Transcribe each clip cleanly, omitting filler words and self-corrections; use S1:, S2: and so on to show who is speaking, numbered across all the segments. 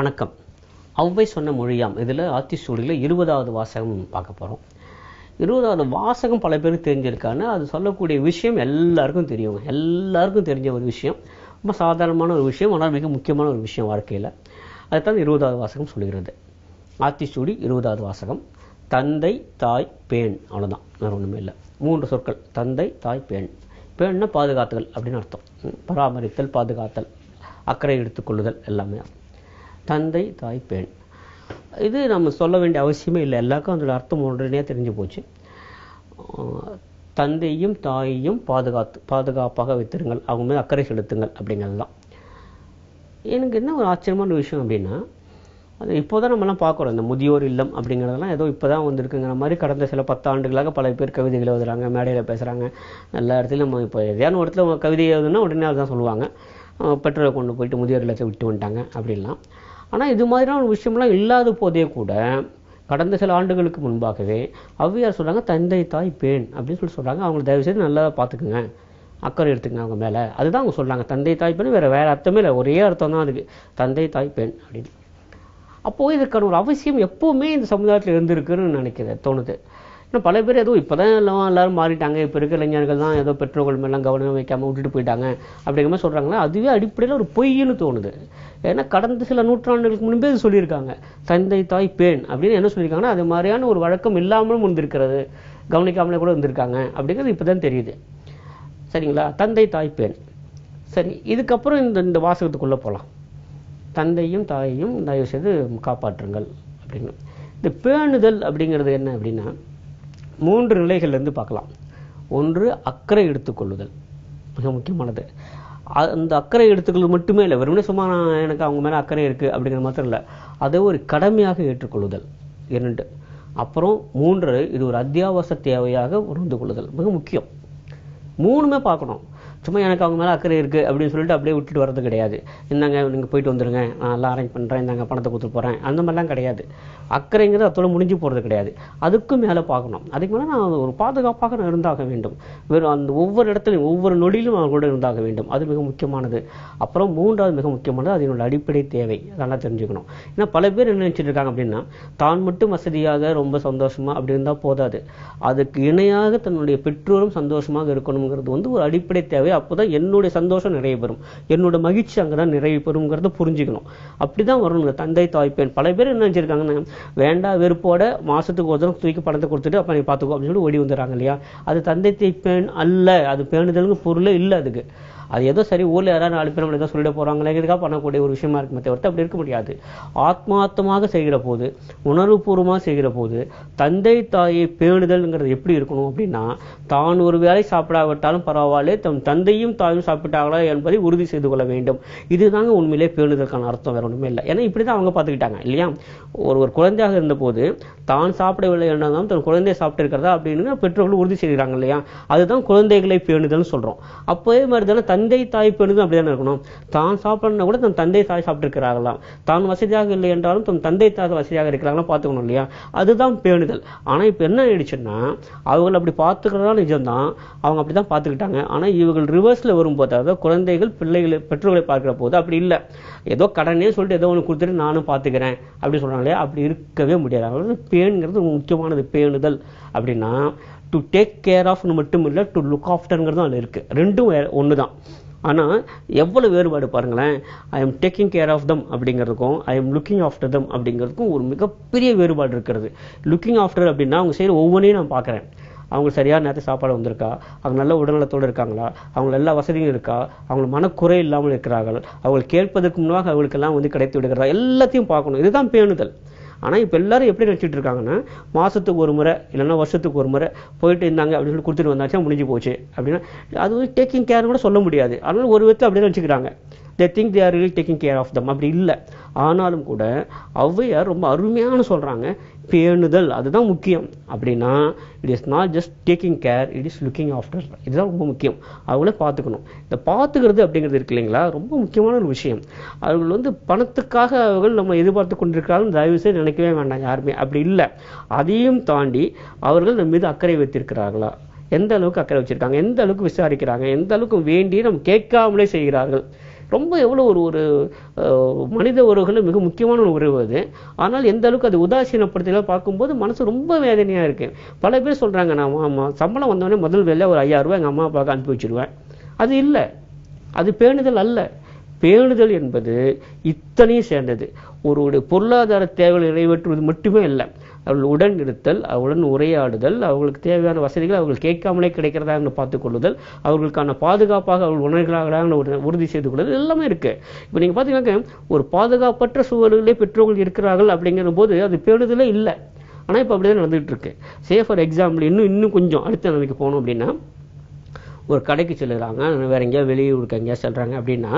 S1: வணக்கம். ஔவை சொன்ன மொழியாம் இதில் ஆத்திச்சூடியில் 20வது வாசகம் பார்க்க போகிறோம். 20வது வாசகம் பல பேருக்கு தெரிஞ்சிருக்கான்னு அது சொல்லக்கூடிய விஷயம் எல்லாருக்கும் தெரியுங்க. எல்லாருக்கும் தெரிஞ்ச ஒரு விஷயம், ரொம்ப சாதாரணமான ஒரு விஷயம், ஆனால் மிக முக்கியமான ஒரு விஷயம் வாழ்க்கையில். அதுதான் 20வது வாசகம் சொல்லுகிறது. ஆத்திச்சூடி 20வது வாசகம். தந்தை தாய் பேண், அவ்வளோதான், வேறு ஒன்றுமே இல்லை. 3 சொற்கள், தந்தை தாய் பேண். பேண்னா பாதுகாத்தல் அப்படின்னு அர்த்தம். பராமரித்தல், பாதுகாத்தல், அக்கறை எடுத்துக்கொள்ளுதல் எல்லாமே. தந்தை தாய் பேண், இது நம்ம சொல்ல வேண்டிய அவசியமே இல்லை, எல்லாருக்கும் அதோட அர்த்தம் உடனே தெரிஞ்சு போச்சு. தந்தையும் தாயையும் பாதுகாப்பாக வைத்திருங்கள், அவங்க மேலே அக்கறை செலுத்துங்கள் அப்படிங்கிறது தான். எனக்கு என்ன ஒரு ஆச்சரியமான விஷயம் அப்படின்னா, அது இப்போ தான் நம்மலாம் பார்க்குறோம். இந்த முதியோர் இல்லம் அப்படிங்கிறதெல்லாம் ஏதோ இப்போ தான் வந்திருக்குங்கிற மாதிரி கடந்த சில 10 ஆண்டுகளாக பல பேர் கவிதைகள் எழுதுறாங்க, மேடையில் பேசுகிறாங்க. எல்லா இடத்துலையும் நம்ம இப்போ எதையான ஒரு இடத்துல கவிதை எழுதுனா உடனே அதுதான் சொல்லுவாங்க, பெற்றோரை கொண்டு போயிட்டு முதியோர் இல்லத்தை விட்டு வந்துட்டாங்க அப்படின்லாம். ஆனால் இது மாதிரியான ஒரு விஷயம்லாம் இல்லாத போதே கூட கடந்த சில ஆண்டுகளுக்கு முன்பாகவே ஔவையார் சொல்கிறாங்க, தந்தை தாய் பேண் அப்படின்னு சொல்கிறாங்க. அவங்க தயவுசெய்து நல்லா பார்த்துக்குங்க, அக்கறை எடுத்துக்கங்க அவங்க மேலே. அதுதான் அவங்க சொல்கிறாங்க. தந்தை தாய் பேண், வேறு அர்த்தமே இல்லை, ஒரே அர்த்தம் தான் அதுக்கு, தந்தை தாய் பேண் அப்படின்னு. அப்போது இதுக்கான ஒரு அவசியம் எப்போவுமே இந்த சமுதாயத்தில் இருந்திருக்குன்னு நினைக்கிறேன், தோணுது. ஏன்னா பல பேர் ஏதோ இப்போ தான் எல்லோரும் மாறிட்டாங்க, இப்போ இருக்கிற இளைஞர்கள் தான் ஏதோ பெற்றோர்கள் மேலாம் கவனம் வைக்காமல் விட்டுட்டு போயிட்டாங்க அப்படிங்கிற மாதிரி சொல்கிறாங்களா, அதுவே அடிப்படையில் ஒரு பொய்ன்னு தோணுது. ஏன்னா கடந்த சில நூற்றாண்டுகளுக்கு முன்பே இது சொல்லியிருக்காங்க, தந்தை தாய் பேண் அப்படின்னு. என்ன சொல்லியிருக்காங்கன்னா, அது மாதிரியான ஒரு வழக்கம் இல்லாமலும் இருந்திருக்கிறது, கவனிக்காமலே கூட இருந்திருக்காங்க அப்படிங்கிறது இப்போ தான் தெரியுது. சரிங்களா? தந்தை தாய் பேண். சரி, இதுக்கப்புறம் இந்த வாசகத்துக்குள்ளே போகலாம். தந்தையும் தாயையும் தயவு செய்து காப்பாற்றுங்கள் அப்படின்னு. இந்த பேணுதல் அப்படிங்கிறது என்ன அப்படின்னா, 3 நிலைகள்லேருந்து பார்க்கலாம். ஒன்று, அக்கறை எடுத்துக்கொள்ளுதல், மிக முக்கியமானது. அந்த அக்கறை எடுத்துக்கொள்வது மட்டுமே இல்லை, வெறுமனே சும்மா எனக்கு அவங்க மேலே அக்கறை இருக்குது அப்படிங்கிற மாத்திரம் இல்லை, அதை ஒரு கடமையாக ஏற்றுக்கொள்ளுதல் 2. அப்புறம் 3, இது ஒரு அத்தியாவசிய தேவையாக உணர்ந்து கொள்ளுதல், மிக முக்கியம். 3மே பார்க்கணும். சும்மா எனக்கு அவங்க மேலே அக்கறை இருக்குது அப்படின்னு சொல்லிட்டு அப்படியே விட்டுட்டு வர்றது கிடையாது. இந்தாங்க நீங்கள் போயிட்டு வந்துடுங்க, நான் எல்லாம் அரேஞ்ச் பண்ணுறேன், இந்தாங்க பணத்தை கொடுத்துட்டு போகிறேன், அந்த மாதிரிலாம் கிடையாது. அக்கறைங்கிறது அதோட முடிஞ்சு போகிறது கிடையாது. அதுக்கும் மேலே பார்க்கணும். அதுக்கு மேலே நான் ஒரு பாதுகாப்பாக நான் இருந்தாக வேண்டும். வெறும் அந்த ஒவ்வொரு இடத்துலையும் ஒவ்வொரு நொடியிலும் அவங்களோட இருந்தாக வேண்டும், அது மிக முக்கியமானது. அப்புறம் 3வது மிக முக்கியமானது, அது என்னோட அடிப்படை தேவை, அதெல்லாம் தெரிஞ்சுக்கணும். ஏன்னா பல பேர் என்ன நினச்சிட்டு இருக்காங்க அப்படின்னா, தான் மட்டும் வசதியாக ரொம்ப சந்தோஷமாக அப்படி இருந்தால் போதாது, அதுக்கு இணையாக தன்னுடைய பெற்றோரும் சந்தோஷமாக இருக்கணுங்கிறது ஒரு அடிப்படை தேவை. அப்போதான் என்னுடைய சந்தோஷம் நிறைய பெறும், என்னோட மகிழ்ச்சி அங்கதான் நிறைய பெறுங்கிறத புரிஞ்சுக்கணும். அப்படிதான் வரணும் தந்தை தாய் பேண். பல பேர் என்ன நினைச்சிருக்காங்கன்னா, வேண்டா வெறுப்போட மாசத்துக்கு ஒரு தடவை தூக்கி பணத்தை கொடுத்துட்டு அப்ப நீ பார்த்துக்கோ அப்படின்னு சொல்லி ஓடி வந்துடுறாங்க இல்லையா. அது தந்தை தாய் பேண் அல்ல, அது பேணுதல்னு பொருளே இல்லை அதுக்கு. அது ஏதோ சரி ஊரில் யாராவது 4 பேர் நம்மளை ஏதோ சொல்லிட போகிறாங்களே, இதுக்காக பண்ணக்கூடிய ஒரு விஷயமா இருக்குமே தவிர்த்து அப்படி இருக்க முடியாது. ஆத்மார்த்தமாக செய்கிற போது, உணர்வுபூர்வமாக செய்கிற போது தந்தை தாயை பேணுதல்ங்கிறது எப்படி இருக்கணும் அப்படின்னா, தான் ஒரு வேளை சாப்பிடாவிட்டாலும் பரவாயில்ல, தம் தந்தையும் தாயும் சாப்பிட்டாங்களா என்பதை உறுதி செய்து கொள்ள வேண்டும். இதுதாங்க உண்மையிலே பேணுதலுக்கான அர்த்தம், வேற ஒன்றுமே இல்லை. ஏன்னா இப்படி தான் அவங்க பார்த்துக்கிட்டாங்க இல்லையா. ஒரு குழந்தையாக இருந்தபோது தான் சாப்பிடவில்லை என்றாலும் தன் குழந்தையை சாப்பிட்டு இருக்கிறதா அப்படின்னு பெற்றோர்கள் உறுதி செய்கிறாங்க இல்லையா. அதுதான் குழந்தைகளை பேணுதல்னு சொல்கிறோம். அப்போவே மாதிரி தானே தந்தை தாய் பேணுதல் அப்படிதானே இருக்கணும். தான் சாப்பிடணும்னா கூட தன் தந்தை தாய் சாப்பிட்டு இருக்கிறாங்களாம், தான் வசதியாக இல்லை என்றாலும் தன் தந்தை தாய் வசதியாக இருக்கிறாங்களா பார்த்துக்கணும் இல்லையா. அதுதான் பேணுதல். ஆனால் இப்போ என்ன ஆயிடுச்சுன்னா, அவர்கள் அப்படி பார்த்துக்கிறதா நிஜம்தான், அவங்க அப்படி தான் பார்த்துக்கிட்டாங்க. ஆனால் இவர்கள் ரிவர்ஸில் வரும்போது, அதாவது குழந்தைகள் பிள்ளைகளை பெற்றோர்களை பார்க்குற போது அப்படி இல்லை, ஏதோ கடனே சொல்லிட்டு ஏதோ ஒன்று கொடுத்துட்டு நானும் பார்த்துக்கிறேன் அப்படி சொல்கிறாங்க இல்லையா. அப்படி இருக்கவே முடியாது. அதாவது பேணுங்கிறது முக்கியமானது. பேணுதல் அப்படின்னா டு டேக் கேர் ஆஃப்னு மட்டும் இல்லை, டு லுக் ஆஃப்டர்ங்கிறதும் அதில் இருக்குது. ரெண்டும் ஒன்று தான். ஆனால் எவ்வளோ வேறுபாடு பாருங்களேன். I am taking care of them அப்படிங்கிறதுக்கும் I am looking after them அப்படிங்கிறதுக்கும் ஒரு மிகப்பெரிய வேறுபாடு இருக்கிறது. லுக்கிங் ஆஃப்டர் அப்படின்னா அவங்க செய்கிற ஒவ்வொன்றையும் நான் பார்க்குறேன். அவங்க சரியான நேரத்தில் சாப்பாடு வந்திருக்கா, அவங்க நல்ல உடல்நலத்தோடு இருக்காங்களா, அவங்க எல்லா வசதியும் இருக்கா, அவங்களுக்கு மனக்குறை இல்லாமல் இருக்கிறார்கள், அவங்க கேட்பதற்கு முன்பாக அவங்களுக்கெல்லாம் கிடைத்து விடுகிறதா, எல்லாத்தையும் பார்க்கணும். இதுதான் பேணுதல். ஆனால் இப்போ எல்லாரும் எப்படி நினச்சிட்டு இருக்காங்கன்னா, மாதத்துக்கு ஒரு முறை இல்லைன்னா வருஷத்துக்கு ஒரு முறை போயிட்டு இருந்தாங்க அப்படின்னு சொல்லி கொடுத்துட்டு வந்தாச்சா முடிஞ்சு போச்சு அப்படின்னா, அது டேக்கிங் கேர்னு கூட சொல்ல முடியாது. அதனால ஒரு விதத்தில் அப்படியே நினச்சிக்கிறாங்க. they think they are really taking care of them. அப்படி இல்லை. ஆனாலும் கூட ஔவையார் ரொம்ப அருமையான சொல்கிறாங்க, பேணுதல் அதுதான் முக்கியம். அப்படின்னா it is not just taking care, it is looking after. இதுதான் ரொம்ப முக்கியம். அவங்களே பார்த்துக்கணும். இந்த பார்த்துக்கிறது அப்படிங்கிறது இருக்கு இல்லைங்களா, ரொம்ப முக்கியமான ஒரு விஷயம். அவர்கள் பணத்துக்காக அவர்கள் நம்ம எதிர்பார்த்து கொண்டிருக்கிறார்கள் தயவு செய்து நினைக்கவே வேண்டாம் யாருமே. அப்படி இல்லை. அதையும் தாண்டி அவர்கள் நம்ம மீது அக்கறை வைத்திருக்கிறார்களா, எந்த அளவுக்கு அக்கறை வச்சிருக்காங்க, எந்த அளவுக்கு விசாரிக்கிறாங்க, எந்த அளவுக்கு வேண்டி நம்ம கேட்காமலே செய்கிறார்கள். ரொம்ப எவ்வளோ ஒரு மனித உறவுகளில் மிக முக்கியமான ஒரு உறவு அது. ஆனால் எந்த அளவுக்கு அது உதாசீனப்படுத்தல பார்க்கும்போது மனசு ரொம்ப வேதனையாக இருக்கு. பல பேர் சொல்கிறாங்க, நான் சம்பளம் வந்தோடனே முதல் வேலை ஒரு 5000 ரூபாய் எங்கள் அம்மா அப்பாவுக்கு அனுப்பி வச்சிருவேன். அது இல்லை, அது பேணுதல் அல்ல. பேணுதல் என்பது இத்தனையும் சேர்ந்தது. ஒருவருடைய பொருளாதார தேவைகளை நிறைவேற்றுவது மட்டுமே இல்லை, அவர்கள் உடன் இருத்தல், அவளுடன் உரையாடுதல், அவர்களுக்கு தேவையான வசதிகள் அவர்கள் கேட்காமலே கிடைக்கிறதா என்று பார்த்துக்கொள்ளுதல், அவர்களுக்கான பாதுகாப்பாக அவர்கள் உணர்கிறார்களாக உறுதி செய்து கொள்ளுதல், எல்லாமே இருக்கு. இப்போ நீங்கள் பார்த்தீங்கன்னா ஒரு பாதுகாப்பற்ற சூழலிலே பெற்றோர்கள் இருக்கிறார்கள் அப்படிங்கிற போது அது பேணுதலே இல்லை. ஆனால் இப்போ அப்படிதான் நடந்துகிட்டு இருக்கு. ஃபார் எக்ஸாம்பிள் இன்னும் கொஞ்சம் அடுத்த நிலைக்கு போகணும் அப்படின்னா, ஒரு கடைக்கு செல்லுறாங்க, வேற எங்கேயாவது வெளியூருக்கு எங்கேயா செல்றாங்க அப்படின்னா,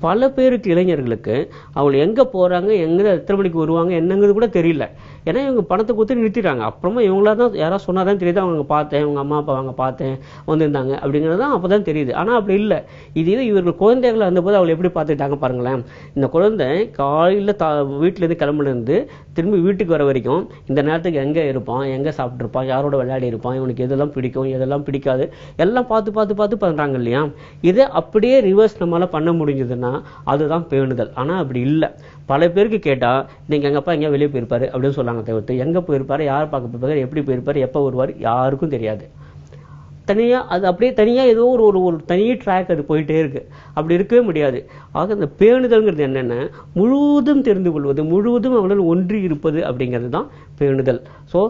S1: பல பேருக்கு இளைஞர்களுக்கு அவங்க எங்கே போகிறாங்க, எங்கே எத்தனை மணிக்கு வருவாங்க என்னங்கிறது கூட தெரியல. ஏன்னா இவங்க பணத்தை கொடுத்து நிறுத்திடுறாங்க. அப்புறமா இவங்களா தான் யாராவது சொன்னால் தான் தெரியுது, அவங்க பார்த்தேன், அவங்க அம்மா அப்பா அவங்க பார்த்தேன் வந்திருந்தாங்க அப்படிங்கிறது தான் அப்போ தான் தெரியுது. ஆனால் அப்படி இல்லை. இது இவர்கள் குழந்தைகள் இருந்தபோது அவங்களை எப்படி பார்த்துக்கிட்டாங்க பாருங்களேன். இந்த குழந்தை காலையில் வீட்டிலேருந்து கிளம்புலேருந்து திரும்பி வீட்டுக்கு வர வரைக்கும் இந்த நேரத்துக்கு எங்கே இருப்பான், எங்கே சாப்பிட்ருப்பான், யாரோட விளையாடி இருப்பான், இவனுக்கு எதெல்லாம் பிடிக்கும் எதெல்லாம் பிடிக்காது எல்லாம் பார்த்து பண்ணுறாங்க இல்லையா. இதை அப்படியே ரிவர்ஸ் நம்மளால் பண்ண முடிஞ்சதுன்னா அதுதான் பேணுதல். ஆனால் அப்படி இல்லை. பல பேருக்கு கேட்டால் நீங்கள் எங்கள் அப்பா எங்கேயா வெளியே போயிருப்பாரு அப்படின்னு சொல்லாங்க தவிர்த்து எங்கே போயிருப்பாரு, யார் பார்க்க போயிருப்பாரு, எப்படி போயிருப்பாரு, எப்போ வருவார் யாருக்கும் தெரியாது. தனியாக அது அப்படியே தனியாக ஏதோ ஒரு தனி ட்ராக் அது போயிட்டே இருக்கு. அப்படி இருக்கவே முடியாது. ஆக இந்த பேணுதல்ங்கிறது என்னென்ன, முழுவதும் தெரிந்து கொள்வது, முழுவதும் அவர்கள் ஒன்றி இருப்பது அப்படிங்கிறது தான் பேணுதல். ஸோ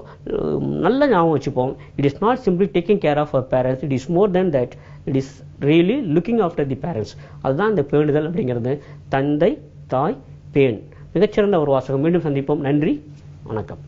S1: நல்ல ஞாபகம் வச்சுப்போம். It is not simply taking care of our parents, it is more than that, it is really looking after the parents. அதுதான் இந்த பேணுதல் அப்படிங்கிறது. தந்தை தாய் பேண் மிகச்சிறந்த ஒரு வாசகம். மீண்டும் சந்திப்போம். நன்றி, வணக்கம்.